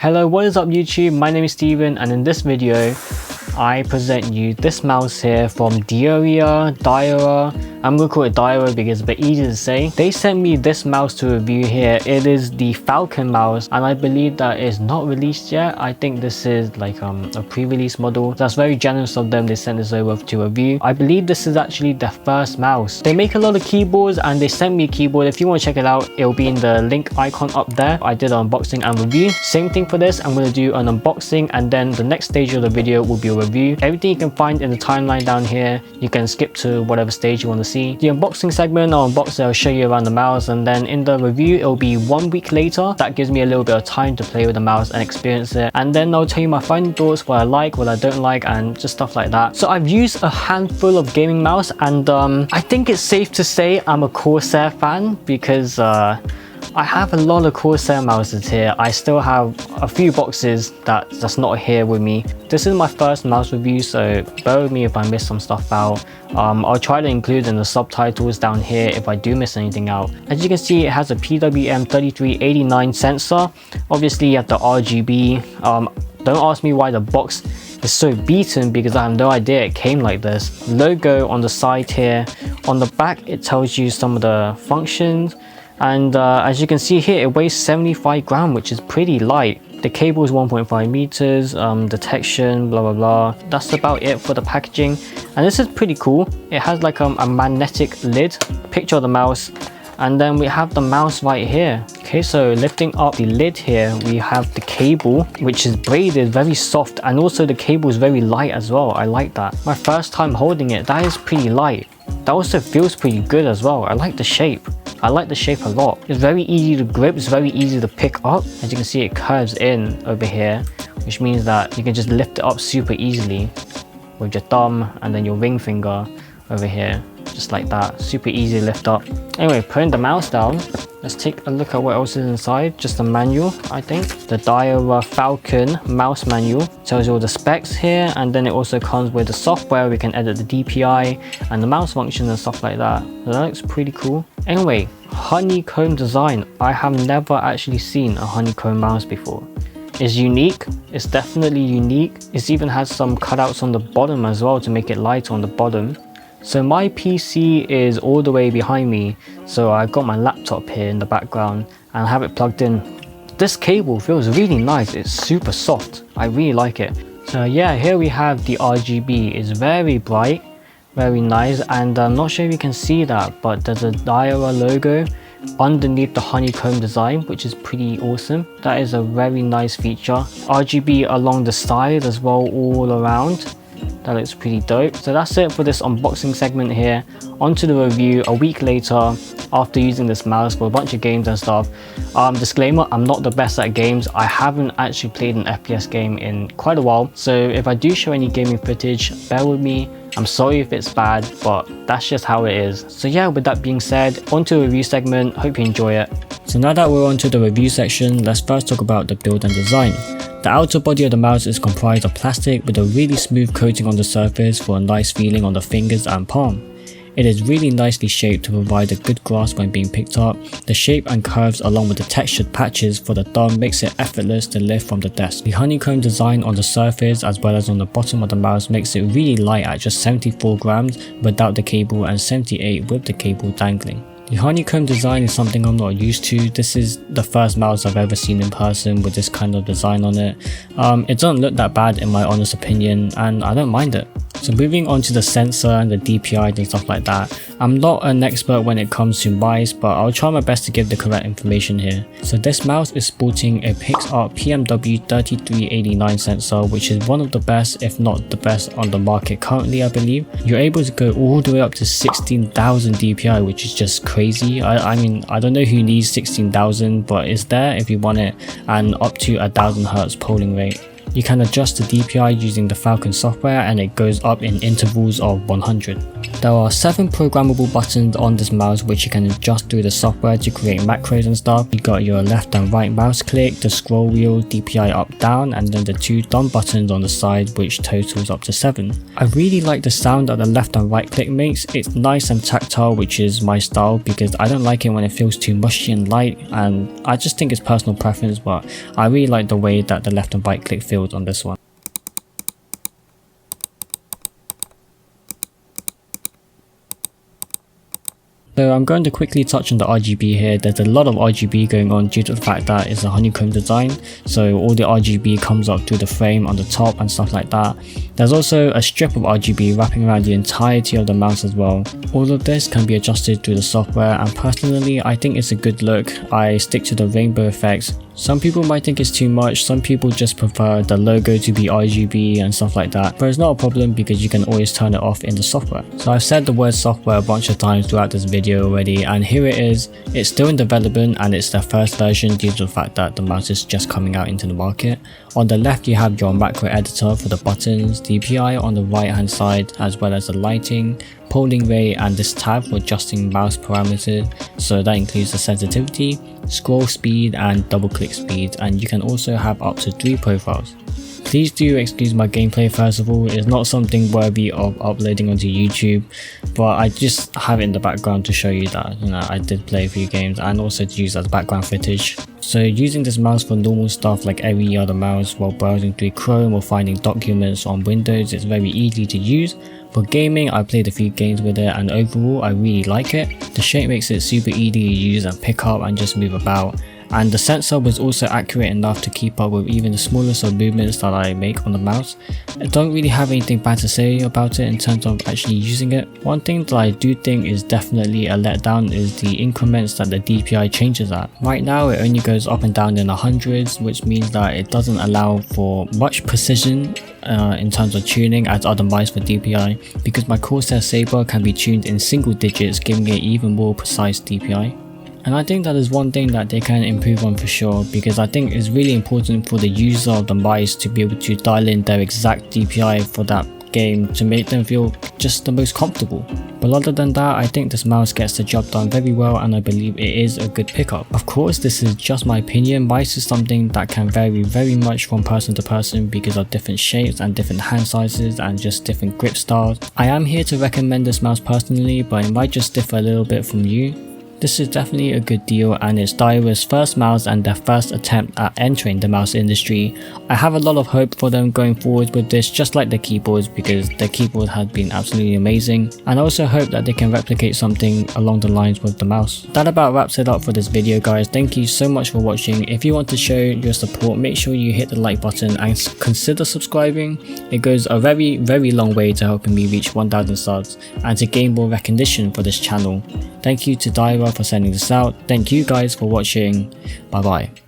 Hello, what is up YouTube? My name is Steven, and in this video I present you this mouse here from Dierya. I'm gonna call it Dierya because it's a bit easier to say. They sent me this mouse to review here. It is the Falcon mouse, and I believe that it's not released yet. I think this is like a pre-release model. That's very generous of them. They sent this over to review. I believe this is actually their first mouse. They make a lot of keyboards and they sent me a keyboard. If you want to check it out, it'll be in the link icon up there. I did an unboxing and review. Same thing for this. I'm going to do an unboxing, and then the next stage of the video will be a review. Everything you can find in the timeline down here. You can skip to whatever stage you want to see. The unboxing segment, I'll unbox it, I'll show you around the mouse, and then in the review it'll be 1 week later. That gives me a little bit of time to play with the mouse and experience it, and then I'll tell you my final thoughts, what I like, what I don't like, and just stuff like that. So I've used a handful of gaming mouse, and I think it's safe to say I'm a Corsair fan because I have a lot of Corsair mouses here. I still have a few boxes that's not here with me. This is my first mouse review, so bear with me if I miss some stuff out. I'll try to include in the subtitles down here if I do miss anything out. As you can see, it has a PWM3389 sensor. Obviously you have the RGB. Don't ask me why the box is so beaten because I have no idea it came like this. Logo on the side here. On the back it tells you some of the functions. And as you can see here, it weighs 75 grams, which is pretty light. The cable is 1.5 meters, detection, blah blah blah. That's about it for the packaging. And this is pretty cool. It has like a magnetic lid, picture of the mouse, and then we have the mouse right here. Okay, so lifting up the lid here, we have the cable, which is braided, very soft, and also the cable is very light as well. I like that. My first time holding it, that is pretty light. That also feels pretty good as well. I like the shape. I like the shape a lot. It's very easy to grip, it's very easy to pick up. As you can see, it curves in over here, which means that you can just lift it up super easily with your thumb and then your ring finger over here, just like that. Super easy to lift up. Anyway, putting the mouse down, let's take a look at what else is inside. Just a manual, I think. The Dierya Falcon mouse manual tells you all the specs here, and then it also comes with the software. We can edit the DPI and the mouse function and stuff like that. So that looks pretty cool. Anyway, honeycomb design. I have never actually seen a honeycomb mouse before. It's unique. It's definitely unique. It even has some cutouts on the bottom as well to make it lighter on the bottom. So my PC is all the way behind me, so I've got my laptop here in the background and I have it plugged in. This cable feels really nice. It's super soft. I really like it. So yeah, here we have the RGB. It's very bright, very nice, and I'm not sure if you can see that, but there's a Dierya logo underneath the honeycomb design, which is pretty awesome. That is a very nice feature. RGB along the side as well, all around. That looks pretty dope. So that's it for this unboxing segment here. On to the review a week later after using this mouse for a bunch of games and stuff. Disclaimer, I'm not the best at games. I haven't actually played an FPS game in quite a while, so if I do show any gaming footage, bear with me. I'm sorry if it's bad, but that's just how it is. So yeah, with that being said, on to the review segment. Hope you enjoy it. So now that we're on to the review section, let's first talk about the build and design. The outer body of the mouse is comprised of plastic with a really smooth coating on the surface for a nice feeling on the fingers and palm. It is really nicely shaped to provide a good grasp when being picked up. The shape and curves along with the textured patches for the thumb makes it effortless to lift from the desk. The honeycomb design on the surface as well as on the bottom of the mouse makes it really light at just 74 grams without the cable and 78 with the cable dangling. The honeycomb design is something I'm not used to. This is the first mouse I've ever seen in person with this kind of design on it. It doesn't look that bad in my honest opinion, and I don't mind it. So moving on to the sensor and the DPI and stuff like that. I'm not an expert when it comes to mice, but I'll try my best to give the correct information here. So this mouse is sporting a PixArt PMW3389 sensor, which is one of the best, if not the best on the market currently, I believe. You're able to go all the way up to 16,000 DPI, which is just crazy. I mean, I don't know who needs 16,000, but it's there if you want it, and up to 1000 Hz polling rate. You can adjust the DPI using the Falcon software and it goes up in intervals of 100. There are 7 programmable buttons on this mouse which you can adjust through the software to create macros and stuff. You got your left and right mouse click, the scroll wheel, DPI up down, and then the 2 thumb buttons on the side which totals up to 7. I really like the sound that the left and right click makes. It's nice and tactile, which is my style because I don't like it when it feels too mushy and light, and I just think it's personal preference, but I really like the way that the left and right click feels on this one. So I'm going to quickly touch on the RGB here. There's a lot of RGB going on due to the fact that it's a honeycomb design, so all the RGB comes up through the frame on the top and stuff like that. There's also a strip of RGB wrapping around the entirety of the mouse as well. All of this can be adjusted through the software, and personally I think it's a good look. I stick to the rainbow effects. Some people might think it's too much, some people just prefer the logo to be RGB and stuff like that, but it's not a problem because you can always turn it off in the software. So I've said the word software a bunch of times throughout this video already, and here it is. It's still in development and it's the first version due to the fact that the mouse is just coming out into the market. On the left you have your macro editor for the buttons, DPI on the right hand side, as well as the lighting, polling rate, and this tab for adjusting mouse parameters. So that includes the sensitivity, scroll speed, and double click speed, and you can also have up to 3 profiles. Please do excuse my gameplay first of all. It's not something worthy of uploading onto YouTube, but I just have it in the background to show you that, you know, I did play a few games and also to use as background footage. So using this mouse for normal stuff like every other mouse while browsing through Chrome or finding documents on Windows, it's very easy to use. For gaming, I played a few games with it and overall I really like it. The shape makes it super easy to use and pick up and just move about. And the sensor was also accurate enough to keep up with even the smallest of movements that I make on the mouse. I don't really have anything bad to say about it in terms of actually using it. One thing that I do think is definitely a letdown is the increments that the DPI changes at. Right now it only goes up and down in the hundreds, which means that it doesn't allow for much precision in terms of tuning as other mice for DPI, because my Corsair Saber can be tuned in single digits, giving it even more precise DPI. And I think that is one thing that they can improve on for sure, because I think it's really important for the user of the mice to be able to dial in their exact DPI for that game to make them feel just the most comfortable. But other than that, I think this mouse gets the job done very well and I believe it is a good pickup. Of course, this is just my opinion. Mice is something that can vary very much from person to person because of different shapes and different hand sizes and just different grip styles. I am here to recommend this mouse personally, but it might just differ a little bit from you. This is definitely a good deal and it's Dierya's first mouse and their first attempt at entering the mouse industry. I have a lot of hope for them going forward with this, just like their keyboards, because their keyboard has been absolutely amazing, and I also hope that they can replicate something along the lines with the mouse. That about wraps it up for this video guys. Thank you so much for watching. If you want to show your support, make sure you hit the like button and consider subscribing. It goes a very long way to helping me reach 1000 subs and to gain more recognition for this channel. Thank you to Dierya for sending this out. Thank you guys for watching. Bye bye.